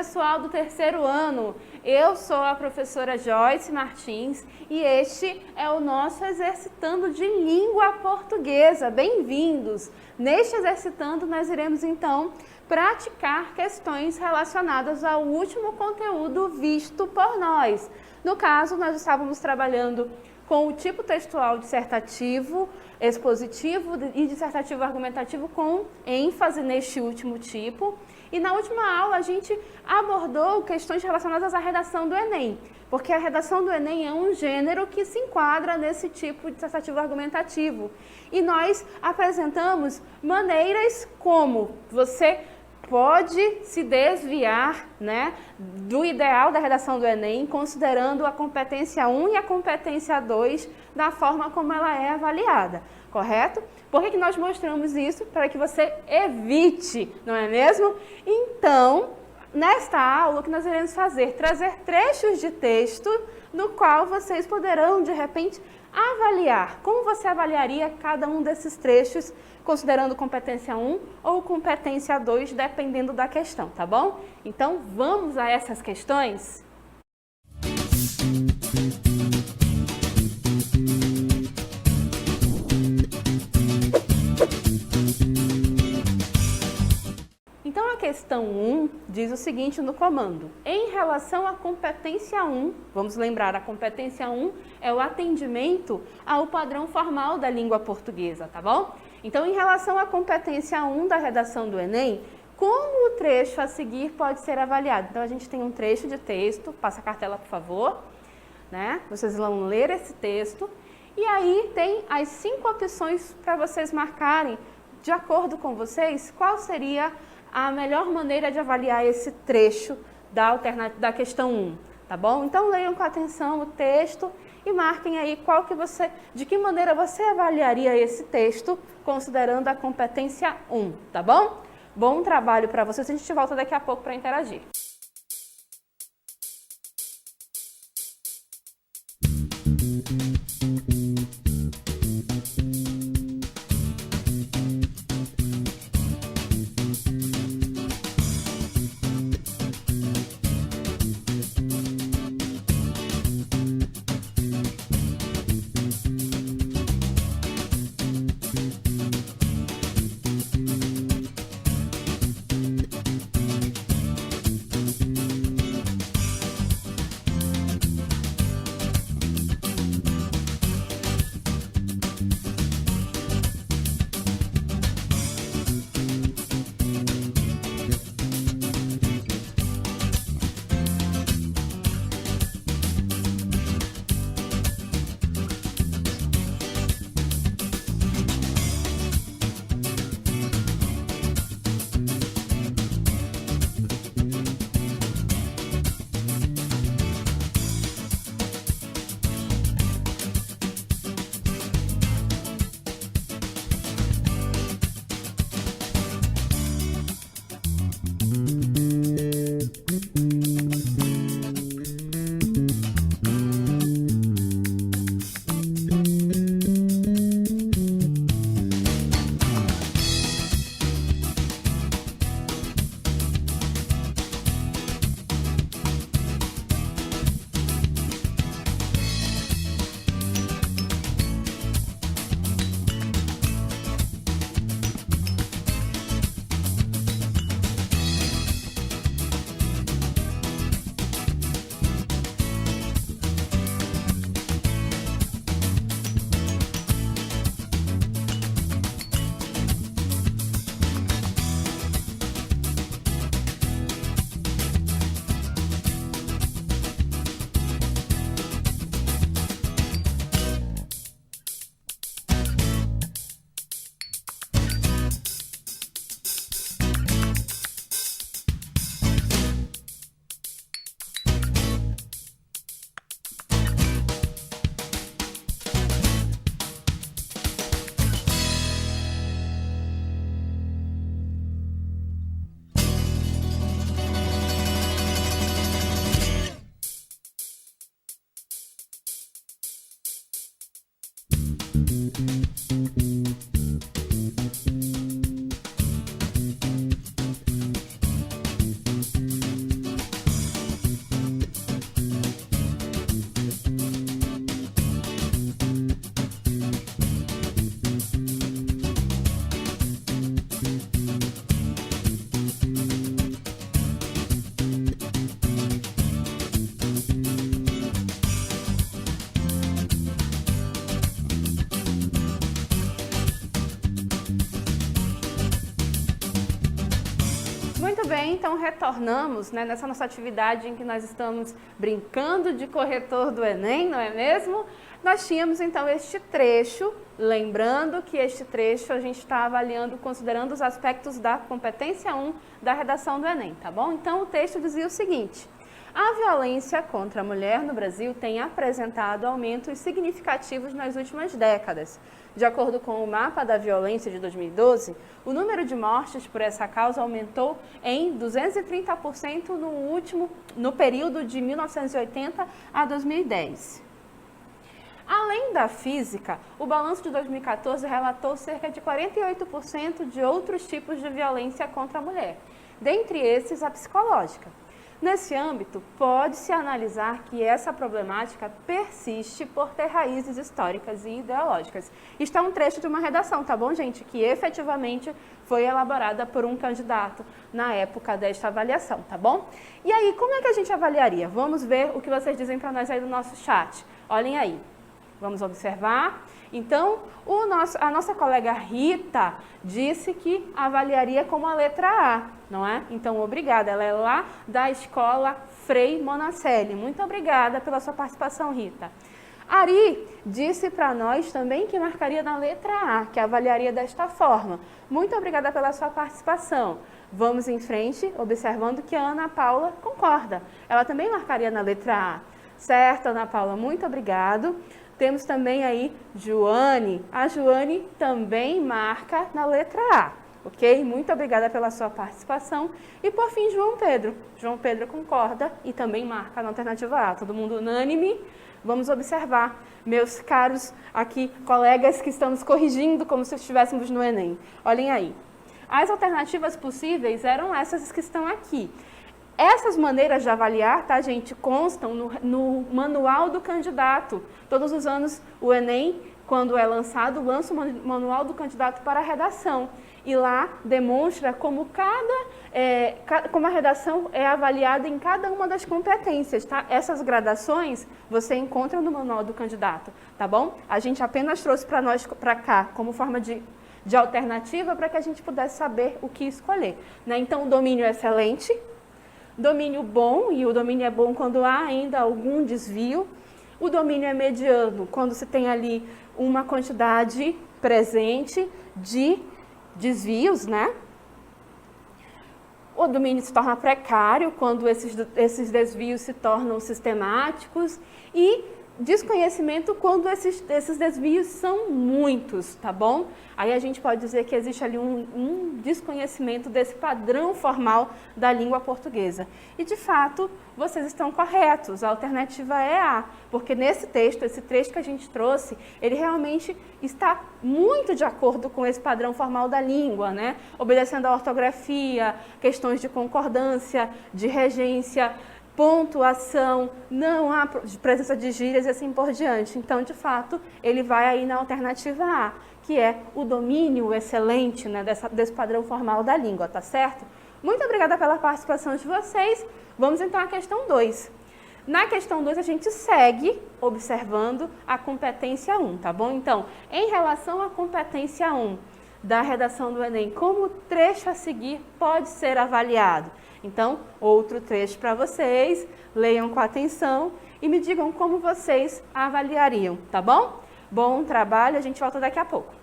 pessoal do terceiro ano, eu sou a professora Joyce Martins e este é o nosso Exercitando de Língua Portuguesa. Bem-vindos! Neste Exercitando nós iremos então praticar questões relacionadas ao último conteúdo visto por nós. No caso, nós estávamos trabalhando com o tipo textual dissertativo, expositivo e dissertativo argumentativo com ênfase neste último tipo. E na última aula a gente abordou questões relacionadas à redação do Enem, porque a redação do Enem é um gênero que se enquadra nesse tipo dissertativo argumentativo. E nós apresentamos maneiras como você pode se desviar, né, do ideal da redação do Enem, considerando a competência 1 e a competência 2 da forma como ela é avaliada, correto? Por que nós mostramos isso? Para que você evite, não é mesmo? Então, nesta aula, o que nós iremos fazer? Trazer trechos de texto no qual vocês poderão, de repente, avaliar. Como você avaliaria cada um desses trechos, considerando competência 1 ou competência 2, dependendo da questão, tá bom? Então, vamos a essas questões? Então, a questão 1 diz o seguinte no comando: em relação à competência 1, vamos lembrar, a competência 1 é o atendimento ao padrão formal da língua portuguesa, tá bom? Então, em relação à competência 1 da redação do Enem, como o trecho a seguir pode ser avaliado? Então, a gente tem um trecho de texto, passa a cartela, por favor, né? Vocês vão ler esse texto, e aí tem as 5 opções para vocês marcarem, de acordo com vocês, qual seria a melhor maneira de avaliar esse trecho da questão 1, tá bom? Então leiam com atenção o texto e marquem aí de que maneira você avaliaria esse texto, considerando a competência 1, tá bom? Bom trabalho para vocês, a gente volta daqui a pouco para interagir. então retornamos, né, nessa nossa atividade em que nós estamos brincando de corretor do Enem, não é mesmo? Nós tínhamos então este trecho, lembrando que este trecho a gente está avaliando, considerando os aspectos da competência 1 da redação do Enem, tá bom? Então o texto dizia o seguinte: a violência contra a mulher no Brasil tem apresentado aumentos significativos nas últimas décadas. De acordo com o mapa da violência de 2012, o número de mortes por essa causa aumentou em 230% no período de 1980 a 2010. Além da física, o balanço de 2014 relatou cerca de 48% de outros tipos de violência contra a mulher, dentre esses a psicológica. Nesse âmbito, pode-se analisar que essa problemática persiste por ter raízes históricas e ideológicas. Isto é um trecho de uma redação, tá bom, gente? Que efetivamente foi elaborada por um candidato na época desta avaliação, tá bom? E aí, como é que a gente avaliaria? Vamos ver o que vocês dizem para nós aí no nosso chat. Olhem aí. Vamos observar. Então, a nossa colega Rita disse que avaliaria como a letra A, não é? Então, obrigada. Ela é lá da escola Frei Monacelli. Muito obrigada pela sua participação, Rita. Ari disse para nós também que marcaria na letra A, que avaliaria desta forma. Muito obrigada pela sua participação. Vamos em frente, observando que a Ana Paula concorda. Ela também marcaria na letra A. Certo, Ana Paula? Muito obrigado. Temos também aí Joane. A Joane também marca na letra A, ok? Muito obrigada pela sua participação. E por fim, João Pedro. João Pedro concorda e também marca na alternativa A. Todo mundo unânime? Vamos observar, meus caros aqui colegas que estamos corrigindo como se estivéssemos no Enem. Olhem aí. As alternativas possíveis eram essas que estão aqui. Essas maneiras de avaliar, tá, gente, constam no manual do candidato. Todos os anos o Enem, quando é lançado, lança o manual do candidato para a redação. E lá demonstra como como a redação é avaliada em cada uma das competências, tá? Essas gradações você encontra no manual do candidato, tá bom? A gente apenas trouxe para nós, para cá, como forma de alternativa para que a gente pudesse saber o que escolher, né? Então, o domínio é excelente. Domínio bom, e o domínio é bom quando há ainda algum desvio. O domínio é mediano, quando se tem ali uma quantidade presente de desvios, né? O domínio se torna precário, quando esses desvios se tornam sistemáticos. E desconhecimento quando esses desvios são muitos, tá bom? Aí a gente pode dizer que existe ali um desconhecimento desse padrão formal da língua portuguesa. E, de fato, vocês estão corretos, a alternativa é A, porque nesse texto, esse trecho que a gente trouxe, ele realmente está muito de acordo com esse padrão formal da língua, né? Obedecendo à ortografia, questões de concordância, de regência, pontuação, não há presença de gírias e assim por diante. Então, de fato, ele vai aí na alternativa A, que é o domínio excelente, né, desse padrão formal da língua, tá certo? Muito obrigada pela participação de vocês. Vamos então à questão 2. Na questão 2, a gente segue observando a competência 1, tá bom? Então, em relação à competência 1 da redação do Enem, como o trecho a seguir pode ser avaliado? Então, outro trecho para vocês, leiam com atenção e me digam como vocês avaliariam, tá bom? Bom trabalho, a gente volta daqui a pouco.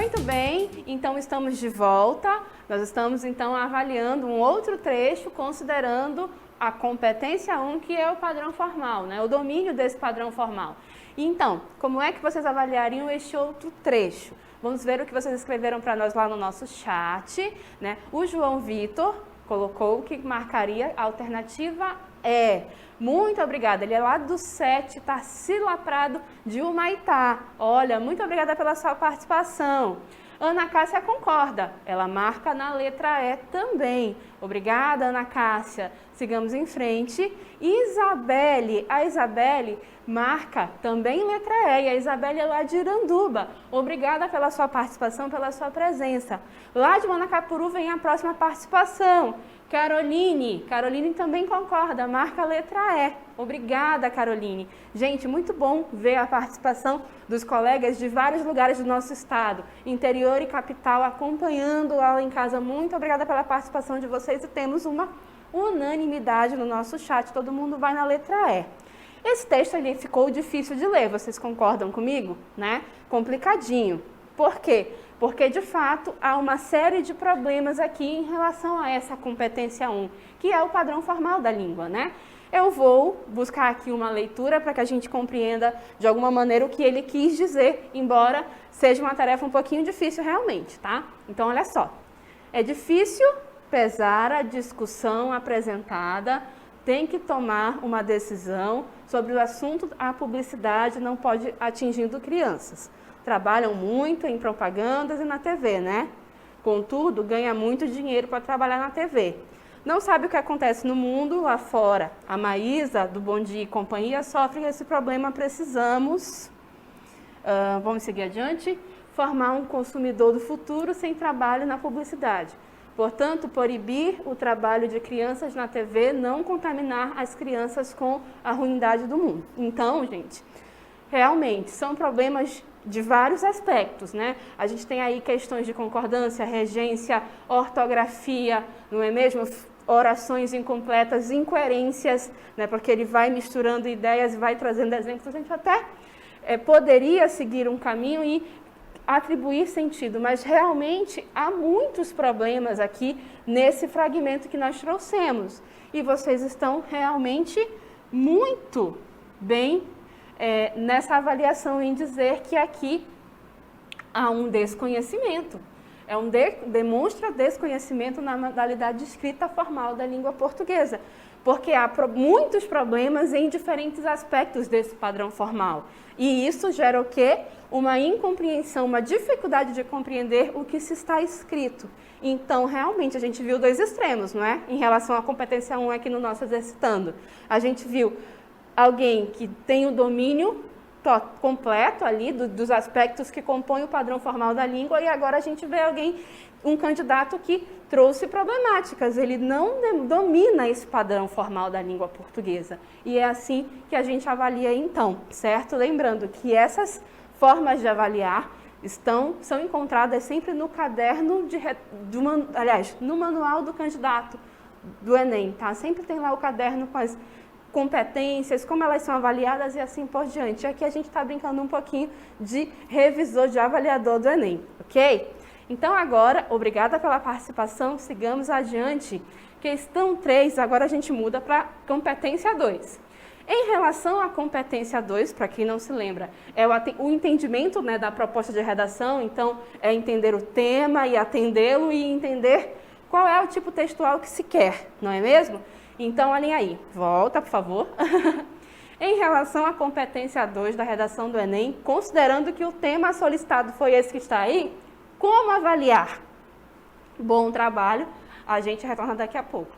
Muito bem, então estamos de volta. Nós estamos então avaliando um outro trecho, considerando a competência 1, que é o padrão formal, né? O domínio desse padrão formal. Então, como é que vocês avaliariam este outro trecho? Vamos ver o que vocês escreveram para nós lá no nosso chat, né? O João Vitor colocou que marcaria a alternativa E. Muito obrigada. Ele é lá do 7, Tarsila Prado de Humaitá. Olha, muito obrigada pela sua participação. Ana Cássia concorda. Ela marca na letra E também. Obrigada, Ana Cássia. Sigamos em frente. Isabelle. A Isabelle marca também letra E. E a Isabelle é lá de Iranduba. Obrigada pela sua participação, pela sua presença. Lá de Manacapuru vem a próxima participação. Caroline. Caroline também concorda, marca a letra E. Obrigada, Caroline. Gente, muito bom ver a participação dos colegas de vários lugares do nosso estado, interior e capital, acompanhando a aula em casa. Muito obrigada pela participação de vocês e temos uma unanimidade no nosso chat, todo mundo vai na letra E. Esse texto ali ficou difícil de ler, vocês concordam comigo? Né? Complicadinho. Por quê? Porque, de fato, há uma série de problemas aqui em relação a essa competência 1, que é o padrão formal da língua, né? Eu vou buscar aqui uma leitura para que a gente compreenda, de alguma maneira, o que ele quis dizer, embora seja uma tarefa um pouquinho difícil realmente, tá? Então, olha só. É difícil pesar a discussão apresentada, tem que tomar uma decisão sobre o assunto. A publicidade não pode atingindo crianças. Trabalham muito em propagandas e na TV, né? Contudo, ganha muito dinheiro para trabalhar na TV. Não sabe o que acontece no mundo lá fora. A Maísa, do Bom Dia e Companhia, sofre esse problema. Precisamos, vamos seguir adiante, formar um consumidor do futuro sem trabalho na publicidade. Portanto, proibir o trabalho de crianças na TV, não contaminar as crianças com a ruindade do mundo. Então, gente, realmente são problemas de vários aspectos, né? A gente tem aí questões de concordância, regência, ortografia, não é mesmo? Orações incompletas, incoerências, né? Porque ele vai misturando ideias e vai trazendo exemplos. A gente até poderia seguir um caminho e atribuir sentido, mas realmente há muitos problemas aqui nesse fragmento que nós trouxemos. E vocês estão realmente muito bem nessa avaliação em dizer que aqui há um desconhecimento. Demonstra desconhecimento na modalidade de escrita formal da língua portuguesa, porque há muitos problemas em diferentes aspectos desse padrão formal. E isso gera o quê? Uma incompreensão, uma dificuldade de compreender o que se está escrito. Então, realmente, a gente viu dois extremos, não é? Em relação à competência 1 aqui no nosso exercitando. A gente viu alguém que tem o domínio completo ali dos aspectos que compõem o padrão formal da língua, e agora a gente vê um candidato que trouxe problemáticas, ele não domina esse padrão formal da língua portuguesa. E é assim que a gente avalia então, certo? Lembrando que essas formas de avaliar são encontradas sempre no caderno, no manual do candidato do Enem, tá? Sempre tem lá o caderno com as competências, como elas são avaliadas e assim por diante. Aqui a gente está brincando um pouquinho de revisor, de avaliador do Enem, ok? Então agora, obrigada pela participação, sigamos adiante. Questão 3, agora a gente muda para competência 2. Em relação à competência 2, para quem não se lembra, é o entendimento, né, da proposta de redação, então é entender o tema e atendê-lo e entender qual é o tipo textual que se quer, não é mesmo? Então, olhem aí, volta, por favor. Em relação à competência 2 da redação do Enem, considerando que o tema solicitado foi esse que está aí, como avaliar? Bom trabalho, a gente retorna daqui a pouco.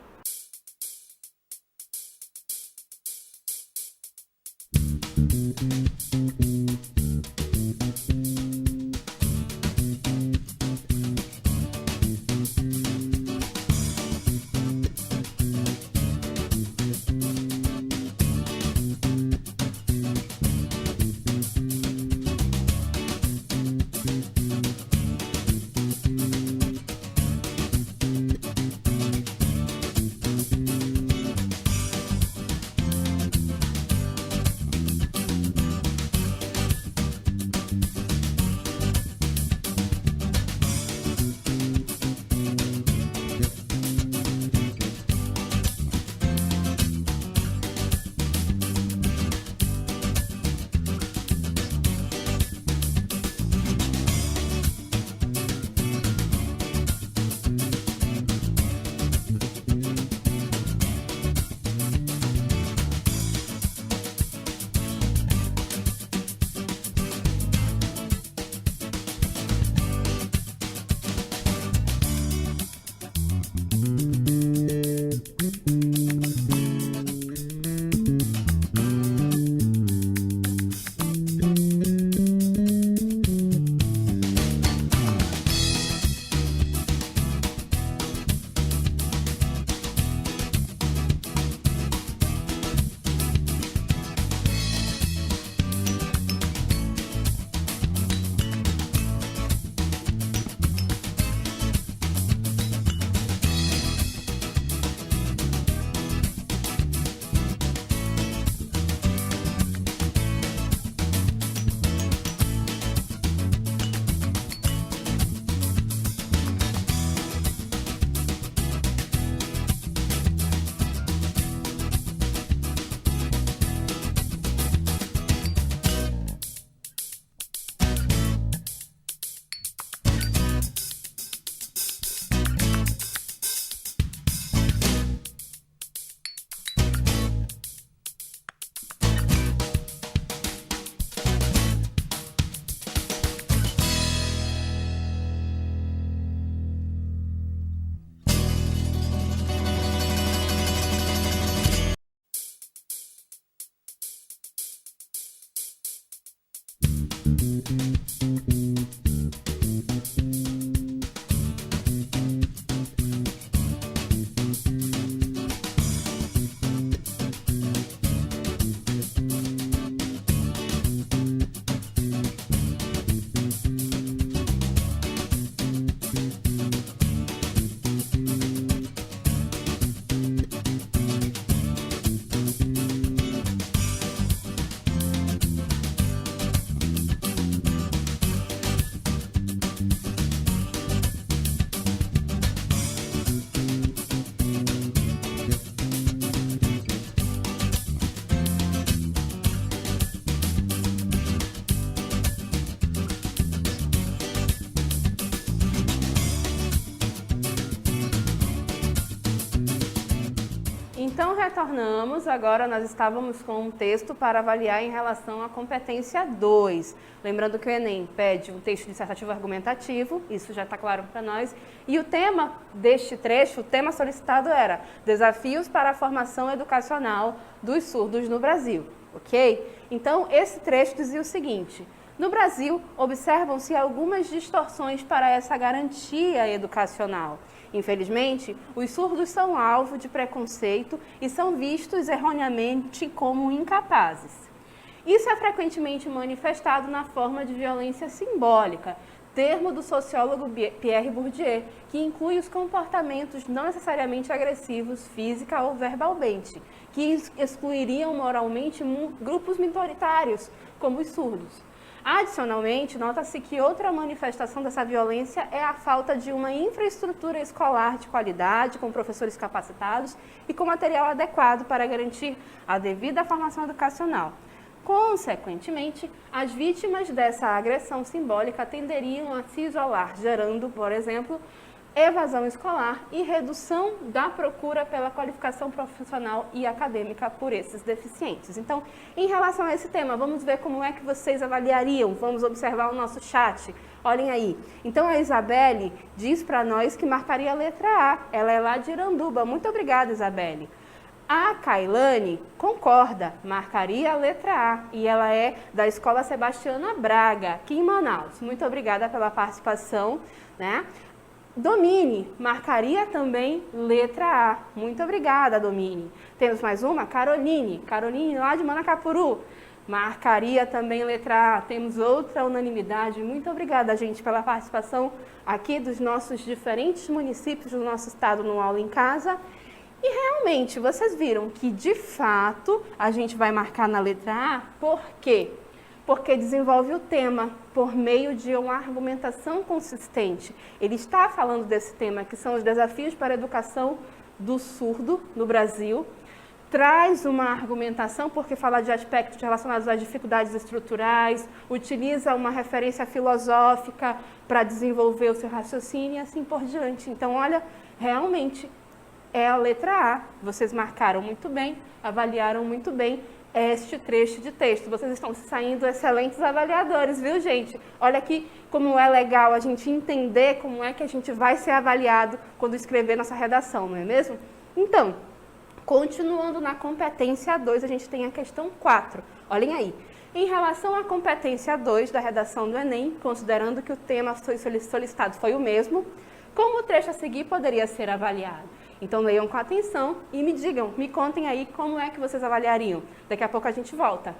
Então, retornamos. Agora nós estávamos com um texto para avaliar em relação à competência 2. Lembrando que o Enem pede um texto dissertativo argumentativo, isso já está claro para nós. E o tema deste trecho, o tema solicitado era Desafios para a Formação Educacional dos Surdos no Brasil, ok? Então, esse trecho dizia o seguinte: no Brasil, observam-se algumas distorções para essa garantia educacional. Infelizmente, os surdos são alvo de preconceito e são vistos erroneamente como incapazes. Isso é frequentemente manifestado na forma de violência simbólica, termo do sociólogo Pierre Bourdieu, que inclui os comportamentos não necessariamente agressivos física ou verbalmente, que excluiriam moralmente grupos minoritários, como os surdos. Adicionalmente, nota-se que outra manifestação dessa violência é a falta de uma infraestrutura escolar de qualidade, com professores capacitados e com material adequado para garantir a devida formação educacional. Consequentemente, as vítimas dessa agressão simbólica tenderiam a se isolar, gerando, por exemplo, evasão escolar e redução da procura pela qualificação profissional e acadêmica por esses deficientes. Então, em relação a esse tema, vamos ver como é que vocês avaliariam. Vamos observar o nosso chat. Olhem aí. Então, a Isabelle diz para nós que marcaria a letra A. Ela é lá de Iranduba. Muito obrigada, Isabelle. A Kailane concorda, marcaria a letra A, e ela é da Escola Sebastiana Braga, aqui em Manaus. Muito obrigada pela participação, né? Domine, marcaria também letra A. Muito obrigada, Domine. Temos mais uma? Caroline lá de Manacapuru, marcaria também letra A. Temos outra unanimidade. Muito obrigada, gente, pela participação aqui dos nossos diferentes municípios do nosso estado no Aula em Casa. E realmente, vocês viram que, de fato, a gente vai marcar na letra A, por quê? Porque desenvolve o tema por meio de uma argumentação consistente. Ele está falando desse tema, que são os desafios para a educação do surdo no Brasil. Traz uma argumentação, porque fala de aspectos relacionados às dificuldades estruturais, utiliza uma referência filosófica para desenvolver o seu raciocínio e assim por diante. Então, olha, realmente é a letra A. Vocês marcaram muito bem, avaliaram muito bem este trecho de texto. Vocês estão saindo excelentes avaliadores, viu, gente? Olha aqui como é legal a gente entender como é que a gente vai ser avaliado quando escrever nossa redação, não é mesmo? Então, continuando na competência 2, a gente tem a questão 4. Olhem aí. Em relação à competência 2 da redação do Enem, considerando que o tema solicitado foi o mesmo, como o trecho a seguir poderia ser avaliado? Então, leiam com atenção e me digam, me contem aí como é que vocês avaliariam. Daqui a pouco a gente volta.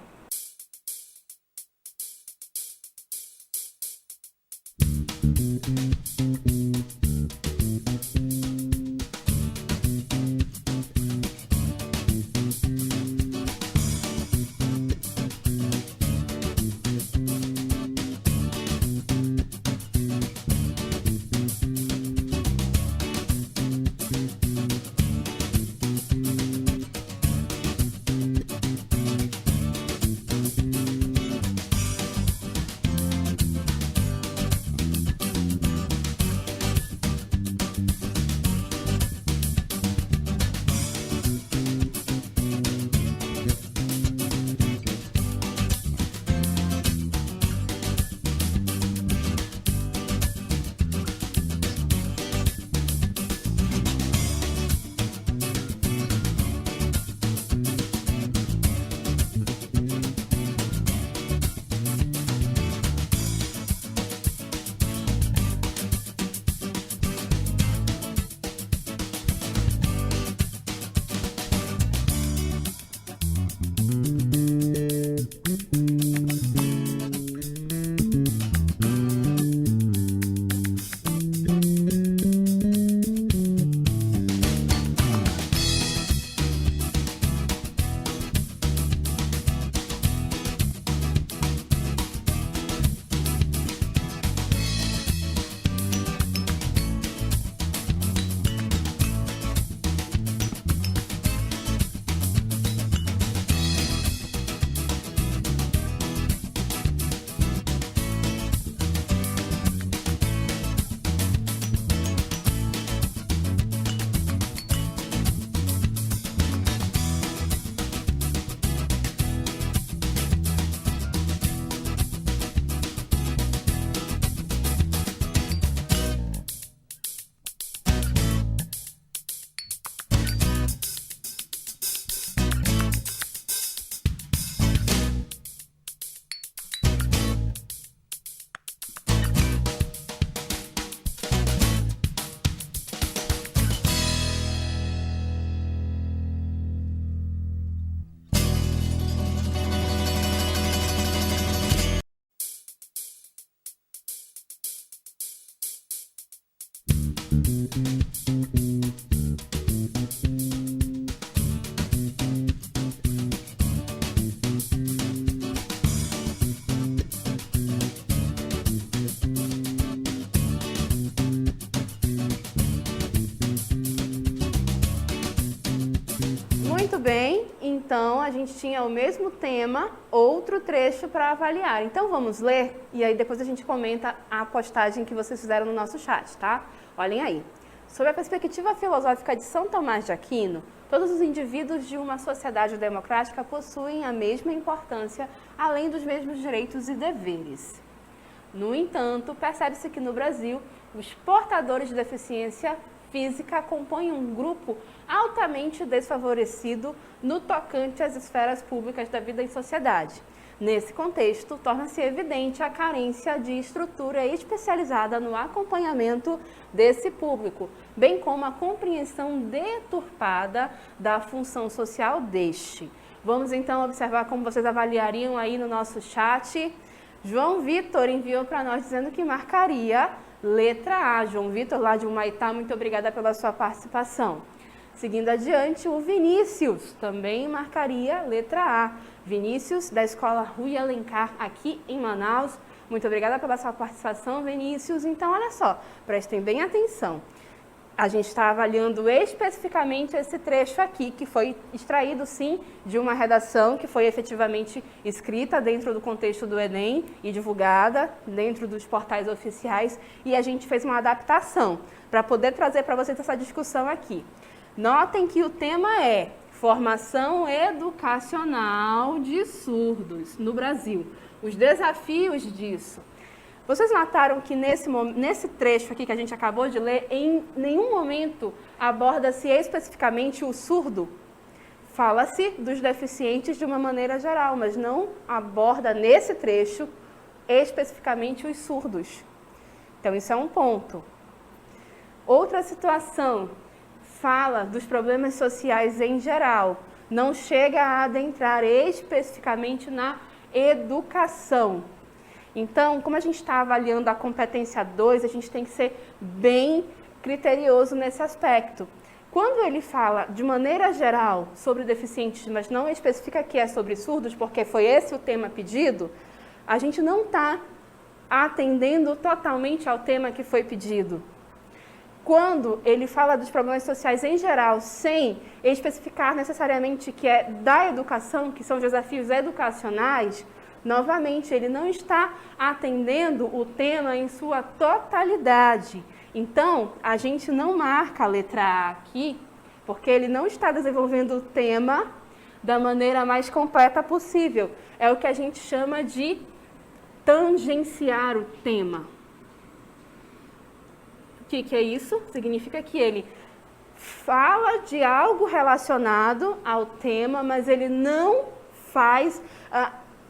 bem, então a gente tinha o mesmo tema, outro trecho para avaliar. Então vamos ler e aí depois a gente comenta a postagem que vocês fizeram no nosso chat, tá? Olhem aí. Sob a perspectiva filosófica de São Tomás de Aquino, todos os indivíduos de uma sociedade democrática possuem a mesma importância, além dos mesmos direitos e deveres. No entanto, percebe-se que no Brasil, os portadores de deficiência física compõem um grupo altamente desfavorecido no tocante às esferas públicas da vida em sociedade. Nesse contexto, torna-se evidente a carência de estrutura especializada no acompanhamento desse público, bem como a compreensão deturpada da função social deste. Vamos então observar como vocês avaliariam aí no nosso chat. João Vitor enviou para nós dizendo que marcaria letra A. João Vitor, lá de Humaitá, muito obrigada pela sua participação. Seguindo adiante, o Vinícius também marcaria letra A. Vinícius, da Escola Rui Alencar, aqui em Manaus. Muito obrigada pela sua participação, Vinícius. Então, olha só, prestem bem atenção. A gente está avaliando especificamente esse trecho aqui, que foi extraído, sim, de uma redação que foi efetivamente escrita dentro do contexto do Enem e divulgada dentro dos portais oficiais, e a gente fez uma adaptação para poder trazer para vocês essa discussão aqui. Notem que o tema é formação educacional de surdos no Brasil, os desafios disso. Vocês notaram que nesse trecho aqui que a gente acabou de ler, em nenhum momento aborda-se especificamente o surdo? Fala-se dos deficientes de uma maneira geral, mas não aborda nesse trecho especificamente os surdos. Então, isso é um ponto. Outra situação, fala dos problemas sociais em geral, não chega a adentrar especificamente na educação. Então, como a gente está avaliando a competência 2, a gente tem que ser bem criterioso nesse aspecto. Quando ele fala de maneira geral sobre deficientes, mas não especifica que é sobre surdos, porque foi esse o tema pedido, a gente não está atendendo totalmente ao tema que foi pedido. Quando ele fala dos problemas sociais em geral, sem especificar necessariamente que é da educação, que são desafios educacionais, novamente, ele não está atendendo o tema em sua totalidade. Então, a gente não marca a letra A aqui, porque ele não está desenvolvendo o tema da maneira mais completa possível. É o que a gente chama de tangenciar o tema. O que é isso? Significa que ele fala de algo relacionado ao tema, mas ele não faz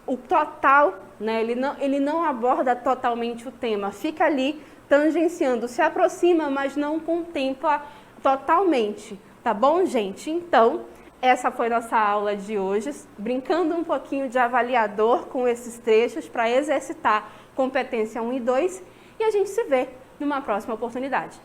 o total, né? Ele não aborda totalmente o tema, fica ali tangenciando, se aproxima, mas não contempla totalmente, tá bom, gente? Então, essa foi nossa aula de hoje, brincando um pouquinho de avaliador com esses trechos para exercitar competência 1 e 2, e a gente se vê numa próxima oportunidade.